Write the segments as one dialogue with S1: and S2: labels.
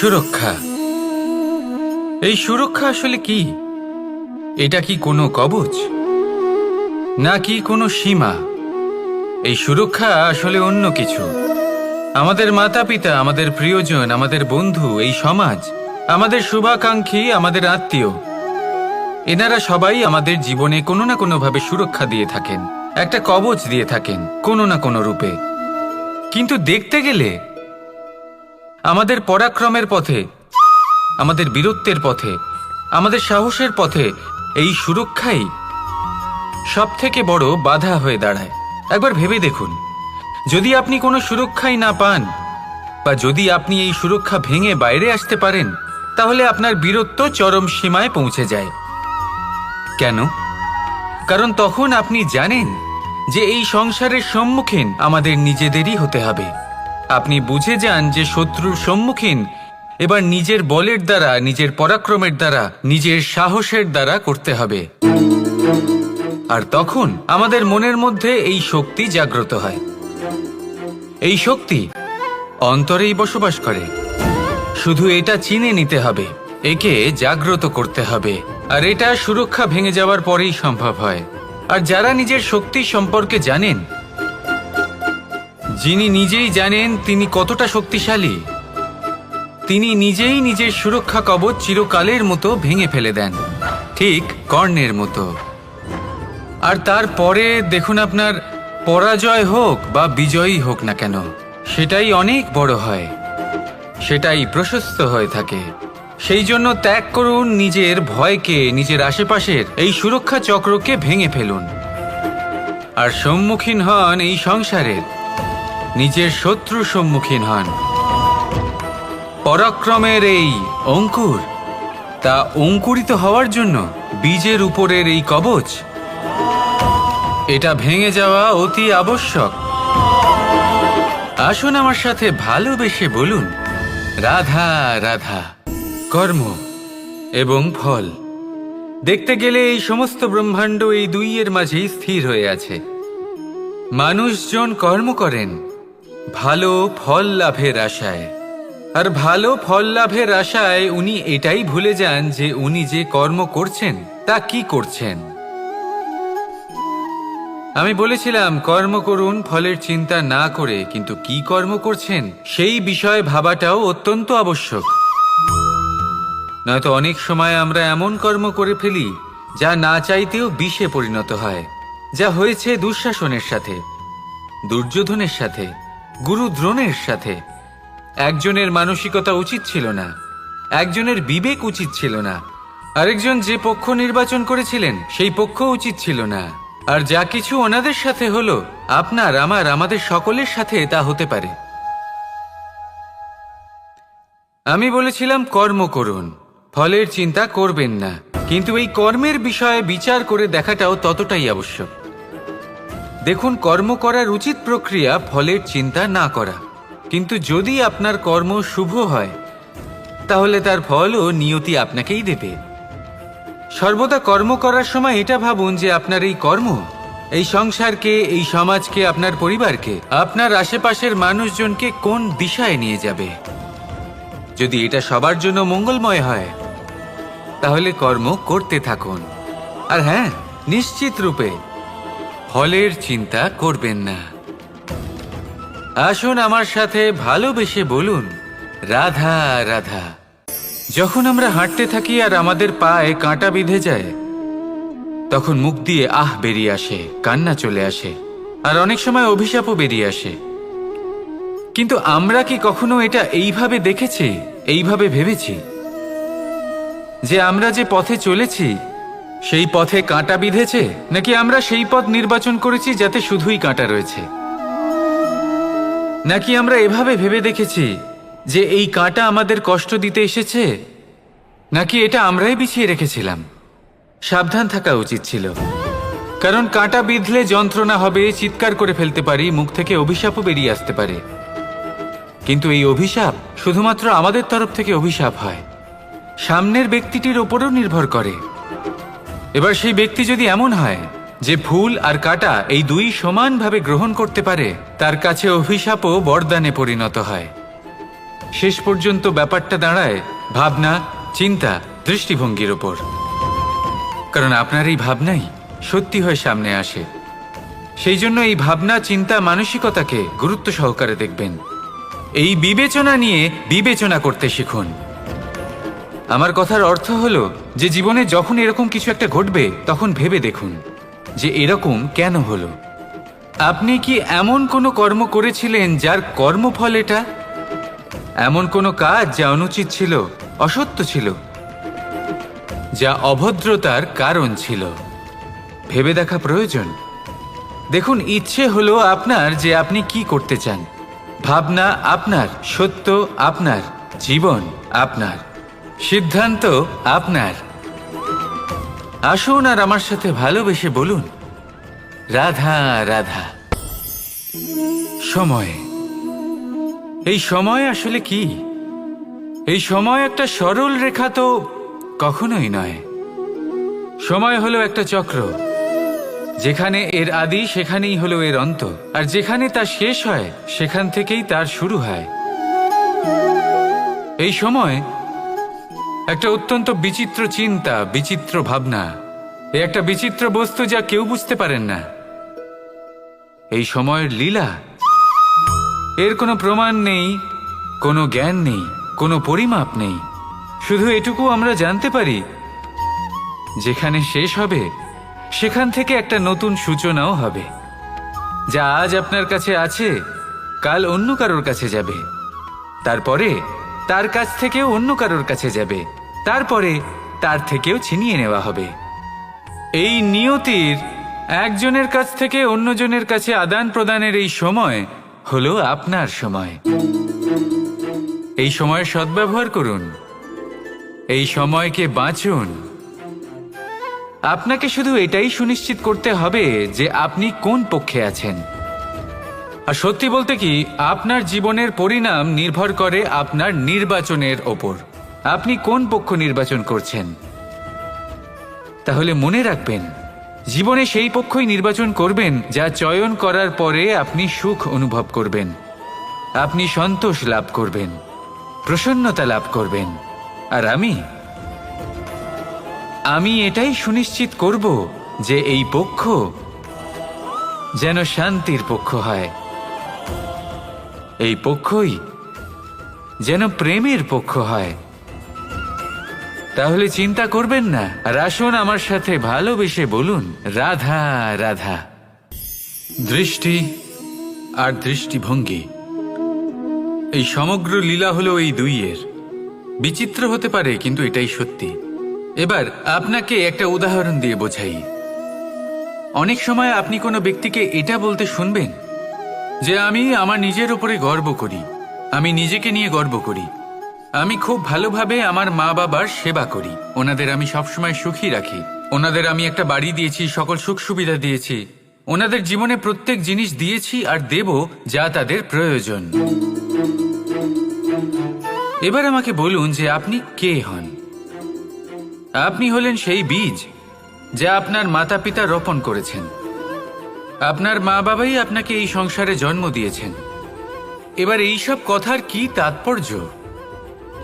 S1: সুরক্ষা। এই সুরক্ষা আসলে কি? এটা কি কোনো কবচ নাকি কোনো সীমা? এই সুরক্ষা আসলে অন্য কিছু। আমাদের মাতা পিতা, আমাদের প্রিয়জন, আমাদের বন্ধু, এই সমাজ, আমাদের শুভাকাঙ্ক্ষী, আমাদের আত্মীয়, এনারা সবাই আমাদের জীবনে কোনো না কোনোভাবে সুরক্ষা দিয়ে থাকেন, একটা কবচ দিয়ে থাকেন কোনো না কোনো রূপে। কিন্তু দেখতে গেলে আমাদের পরাক্রমের পথে, আমাদের বীরত্বের পথে, আমাদের সাহসের পথে এই সুরক্ষাই সবথেকে বড় বাধা হয়ে দাঁড়ায়। একবার ভেবে দেখুন, যদি আপনি কোনো সুরক্ষাই না পান, বা যদি আপনি এই সুরক্ষা ভেঙে বাইরে আসতে পারেন, তাহলে আপনার বীরত্ব চরম সীমায় পৌঁছে যায়। কেন? কারণ তখন আপনি জানেন যে এই সংসারের সম্মুখীন আমাদের নিজেদেরই হতে হবে। আপনি বুঝে যান যে শত্রুর সম্মুখীন এবার নিজের বলের দ্বারা, নিজের পরাক্রমের দ্বারা, নিজের সাহসের দ্বারা করতে হবে। আর তখন আমাদের মনের মধ্যে এই শক্তি জাগ্রত হয়। এই শক্তি অন্তরেই বসবাস করে। শুধু এটা চিনে নিতে হবে, একে জাগ্রত করতে হবে। আর এটা সুরক্ষা ভেঙে যাওয়ার পরেই সম্ভব হয়। আর যারা নিজের শক্তি সম্পর্কে জানেন, যিনি নিজেই জানেন তিনি কতটা শক্তিশালী, তিনি নিজেই নিজের সুরক্ষা কবচ চিরকালের মতো ভেঙে ফেলে দেন, ঠিক কর্ণের মতো। আর তারপরে দেখুন, আপনার পরাজয় হোক বা বিজয়ী হোক না কেন, সেটাই অনেক বড় হয়, সেটাই প্রশস্ত হয়ে থাকে। সেই জন্য ত্যাগ করুন নিজের ভয়কে, নিজের আশেপাশের এই সুরক্ষা চক্রকে ভেঙে ফেলুন, আর সম্মুখীন হন এই সংসারের নিজের শত্রুর সম্মুখীন হন। পরাক্রমের এই অঙ্কুর, তা অঙ্কুরিত হওয়ার জন্য বীজের উপরের এই কবচ, এটা ভেঙে যাওয়া অতি আবশ্যক। আসুন আমার সাথে ভালোবেসে বলুন, রাধা রাধা। কর্ম এবং ফল। দেখতে গেলে এই সমস্ত ব্রহ্মাণ্ড এই দুইয়ের মাঝেই স্থির হয়ে আছে। মানুষজন কর্ম করেন ভালো ফল লাভের আশায়, আর ভালো ফল লাভের আশায় উনি এটাই ভুলে যান যে উনি যে কর্ম করছেন তা কি করছেন। আমি বলেছিলাম কর্ম করুন ফলের চিন্তা না করে, কিন্তু কি কর্ম করছেন সেই বিষয়ে ভাবাটাও অত্যন্ত আবশ্যক। নয়তো অনেক সময় আমরা এমন কর্ম করে ফেলি যা না চাইতেও বিষে পরিণত হয়। যা হয়েছে দুঃশাসনের সাথে, দুর্যোধনের সাথে, গুরু দ্রোণের সাথে। একজনের মানসিকতা উচিত ছিল না, একজনের বিবেক উচিত ছিল না, আরেকজন যে পক্ষ নির্বাচন করেছিলেন সেই পক্ষ উচিত ছিল না। আর যা কিছু ওনাদের সাথে হলো, আপনার, আমার, আমাদের সকলের সাথে তা হতে পারে। আমি বলেছিলাম কর্ম করুন, ফলের চিন্তা করবেন না, কিন্তু এই কর্মের বিষয়ে বিচার করে দেখাটাও ততটাই আবশ্যক। দেখুন, কর্ম করার উচিত প্রক্রিয়া ফলের চিন্তা না করা, কিন্তু যদি আপনার কর্ম শুভ হয় তাহলে তার ফলও নিয়তি আপনাকেই দেবে। সর্বদা কর্ম করার সময় এটা ভাবুন যে আপনার এই কর্ম এই সংসারকে, এই সমাজকে, আপনার পরিবারকে, আপনার আশেপাশের মানুষজনকে কোন দিশায় নিয়ে যাবে। যদি এটা সবার জন্য মঙ্গলময় হয় তাহলে কর্ম করতে থাকুন। আর হ্যাঁ, নিশ্চিত রূপে ফলের চিন্তা করবেন না। আসুন আমার সাথে ভালোবেসে বলুন, রাধা রাধা। যখন আমরা হাঁটতে থাকি আর আমাদের পায়ে কাঁটা বিঁধে যায়, তখন মুখ দিয়ে আহ বেরিয়ে আসে, কান্না চলে আসে, আর অনেক সময় অভিশাপও বেরিয়ে আসে। কিন্তু আমরা কি কখনো এটা এইভাবে দেখেছি, এইভাবে ভেবেছি যে আমরা যে পথে চলেছি সেই পথে কাঁটা বিঁধেছে, নাকি আমরা সেই পথ নির্বাচন করেছি যাতে শুধুই কাঁটা রয়েছে? নাকি আমরা এভাবে ভেবে দেখেছি যে এই কাঁটা আমাদের কষ্ট দিতে এসেছে, নাকি এটা আমরাই বিছিয়ে রেখেছিলাম? সাবধান থাকা উচিত ছিল, কারণ কাঁটা বিঁধলে যন্ত্রণা হবে, চিৎকার করে ফেলতে পারি, মুখ থেকে অভিশাপও বেরিয়ে আসতে পারে। কিন্তু এই অভিশাপ শুধুমাত্র আমাদের তরফ থেকে অভিশাপ হয়, সামনের ব্যক্তিটির ওপরও নির্ভর করে। এবার সেই ব্যক্তি যদি এমন হয় যে ফুল আর কাঁটা এই দুই সমানভাবে গ্রহণ করতে পারে, তার কাছে অভিশাপও বরদানে পরিণত হয়। শেষ পর্যন্ত ব্যাপারটা দাঁড়ায় ভাবনা, চিন্তা, দৃষ্টিভঙ্গির ওপর। কারণ আপনার এই ভাবনাই সত্যি হয়ে সামনে আসে। সেই জন্য এই ভাবনা, চিন্তা, মানসিকতাকে গুরুত্ব সহকারে দেখবেন। এই বিবেচনা নিয়ে বিবেচনা করতে শিখুন। আমার কথার অর্থ হলো যে জীবনে যখন এরকম কিছু একটা ঘটবে তখন ভেবে দেখুন যে এরকম কেন হলো। আপনি কি এমন কোনো কর্ম করেছিলেন যার কর্মফল এটা? এমন কোনো কাজ যা অনুচিত ছিল, অসত্য ছিল, যা অভদ্রতার কারণ ছিল? ভেবে দেখা প্রয়োজন। দেখুন, ইচ্ছে হলো আপনার যে আপনি কি করতে চান। ভাবনা আপনার, সত্য আপনার, জীবন আপনার, সিদ্ধান্ত আপনার। আসুন আর আমার সাথে ভালোবেসে বলুন, রাধা রাধা। সময়, এই সময় আসলে কি? এই সময় একটা সরল রেখা তো কখনোই নয়। সময় হলো একটা চক্র। যেখানে এর আদি সেখানেই হলো এর অন্ত, আর যেখানে তা শেষ হয় সেখান থেকেই তার শুরু হয়। এই সময় একটা অত্যন্ত বিচিত্র চিন্তা, বিচিত্র ভাবনা, একটা বিচিত্র বস্তু যা কেউ বুঝতে পারেন না। এই সময়ের লীলা, এর কোনো প্রমাণ নেই, কোনো জ্ঞান নেই, কোনো পরিমাপ নেই। শুধু এটুকু আমরা জানতে পারি, যেখানে শেষ হবে সেখান থেকে একটা নতুন সূচনাও হবে। যা আজ আপনার কাছে আছে কাল অন্য কারোর কাছে যাবে, তারপরে তার কাছ থেকেও অন্য কারোর কাছে যাবে, তারপরে তার থেকেও ছিনিয়ে নেওয়া হবে। এই নিয়তির একজনের কাছ থেকে অন্যজনের কাছে আদান প্রদানের এই সময় হলো আপনার সময়। এই সময়ের সদ্ব্যবহার করুন, এই সময়কে বাঁচুন। আপনাকে শুধু এটাই সুনিশ্চিত করতে হবে যে আপনি কোন পক্ষে আছেন। আর সত্যি বলতে কি, আপনার জীবনের পরিণাম নির্ভর করে আপনার নির্বাচনের ওপর। আপনি কোন পক্ষ নির্বাচন করছেন। তাহলে মনে রাখবেন, জীবনে সেই পক্ষই নির্বাচন করবেন যা চয়ন করার পরে আপনি সুখ অনুভব করবেন, আপনি সন্তোষ লাভ করবেন, প্রসন্নতা লাভ করবেন। আর আমি এটাই সুনিশ্চিত করব যে এই পক্ষ যেন শান্তির পক্ষ হয়, এই পক্ষই যেন প্রেমের পক্ষ হয়। তাহলে চিন্তা করবেন না, আর আসুন আমার সাথে ভালোবেসে বলুন, রাধা রাধা। দৃষ্টি আর দৃষ্টিভঙ্গি, এই সমগ্র লীলা হলো এই দুইয়ের। বিচিত্র হতে পারে, কিন্তু এটাই সত্যি। এবার আপনাকে একটা উদাহরণ দিয়ে বোঝাই। অনেক সময় আপনি কোনো ব্যক্তিকে এটা বলতে শুনবেন যে আমি আমার নিজের উপরে গর্ব করি, আমি নিজেকে নিয়ে গর্ব করি, আমি খুব ভালোভাবে আমার মা বাবার সেবা করি, ওনাদের আমি সবসময় সুখী রাখি, ওনাদের আমি একটা বাড়ি দিয়েছি, সকল সুখ সুবিধা দিয়েছি, ওনাদের জীবনে প্রত্যেক জিনিস দিয়েছি আর দেব যা তাদের প্রয়োজন। এবার আমাকে বলুন যে আপনি কে হন। আপনি হলেন সেই বীজ যা আপনার মাতা পিতা রোপণ করেছেন। আপনার মা বাবাই আপনাকে এই সংসারে জন্ম দিয়েছেন। এবার এইসব কথার কি তাৎপর্য?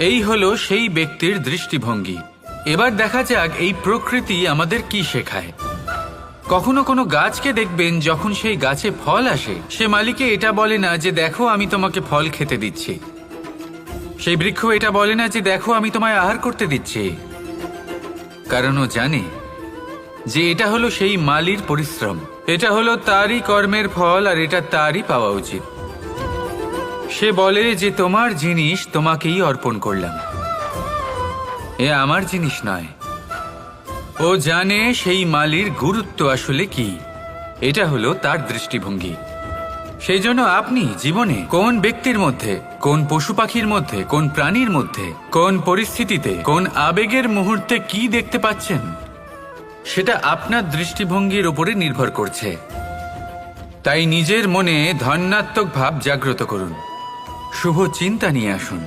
S1: এই হলো সেই ব্যক্তির দৃষ্টিভঙ্গি। এবার দেখা যাক এই প্রকৃতি আমাদের কি শেখায়। কখনো কোনো গাছকে দেখবেন, যখন সেই গাছে ফল আসে, সে মালিকে এটা বলে না যে দেখো আমি তোমাকে ফল খেতে দিচ্ছি। সেই বৃক্ষ এটা বলে না যে দেখো আমি তোমায় আহার করতে দিচ্ছি। কারণ ও জানে যে এটা হলো সেই মালির পরিশ্রম, এটা হলো তারই কর্মের ফল, আর এটা তারই পাওয়া উচিত। সে বলে যে তোমার জিনিস তোমাকেই অর্পণ করলাম, এ আমার জিনিস নয়। ও জানে সেই মালির গুরুত্ব আসলে কি। এটা হলো তার দৃষ্টিভঙ্গি। সেই জন্য আপনি জীবনে কোন ব্যক্তির মধ্যে, কোন পশু পাখির মধ্যে, কোন প্রাণীর মধ্যে, কোন পরিস্থিতিতে, কোন আবেগের মুহূর্তে কি দেখতে পাচ্ছেন, সেটা আপনার দৃষ্টিভঙ্গির উপরে নির্ভর করছে। তাই নিজের মনে ধন্যাত্মক ভাব জাগ্রত করুন, শুভ চিন্তা নিয়ে আসুন।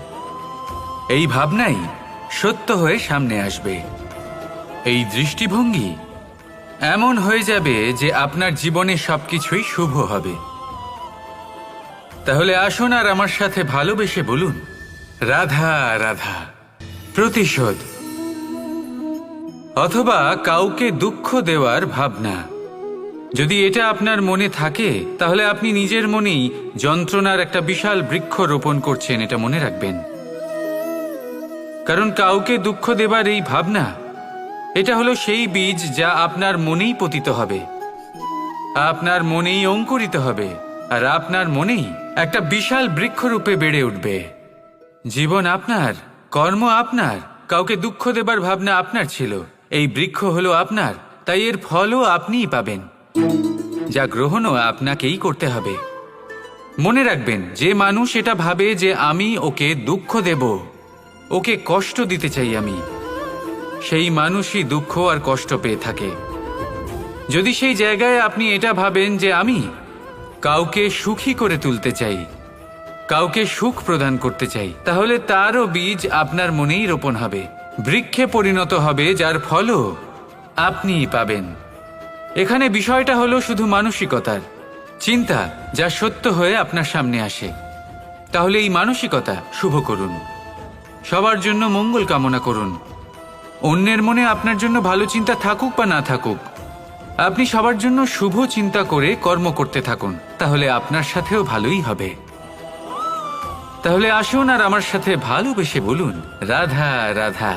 S1: এই ভাবনাই সত্য হয়ে সামনে আসবে। এই দৃষ্টিভঙ্গি এমন হয়ে যাবে যে আপনার জীবনে সবকিছুই শুভ হবে। তাহলে আসুন আর আমার সাথে ভালোবেসে বলুন, রাধা রাধা, প্রতিশোধ, অথবা কাউকে দুঃখ দেওয়ার ভাবনা। যদি এটা আপনার মনে থাকে তাহলে আপনি নিজের মনেই যন্ত্রণার একটা বিশাল বৃক্ষ রোপণ করছেন, এটা মনে রাখবেন। কারণ কাউকে দুঃখ দেবার এই ভাবনা, এটা হলো সেই বীজ যা আপনার মনেই পতিত হবে, আপনার মনেই অঙ্কুরিত হবে, আর আপনার মনেই একটা বিশাল বৃক্ষরূপে বেড়ে উঠবে। জীবন আপনার, কর্ম আপনার, কাউকে দুঃখ দেবার ভাবনা আপনার ছিল, এই বৃক্ষ হলো আপনার, তাই এর ফলও আপনিই পাবেন, যা গ্রহণও আপনাকেই করতে হবে। মনে রাখবেন, যে মানুষ এটা ভাবে যে আমি ওকে দুঃখ দেব, ওকে কষ্ট দিতে চাই আমি, সেই মানুষই দুঃখ আর কষ্ট পেয়ে থাকে। যদি সেই জায়গায় আপনি এটা ভাবেন যে আমি কাউকে সুখী করে তুলতে চাই, কাউকে সুখ প্রদান করতে চাই, তাহলে তারও বীজ আপনার মনেই রোপণ হবে, বৃক্ষে পরিণত হবে, যার ফলও আপনিই পাবেন। এখানে বিষয়টা হলো শুধু মানসিকতার চিন্তা, যা সত্য হয়ে আপনার সামনে আসে। তাহলে এই মানসিকতা শুভ করুন, সবার জন্য মঙ্গল কামনা করুন। অন্যের মনে আপনার জন্য ভালো চিন্তা থাকুক বা না থাকুক, আপনি সবার জন্য শুভ চিন্তা করে কর্ম করতে থাকুন, তাহলে আপনার সাথেও ভালোই হবে। তাহলে আসুন আর আমার সাথে ভালোবেসে বলুন, রাধা রাধা।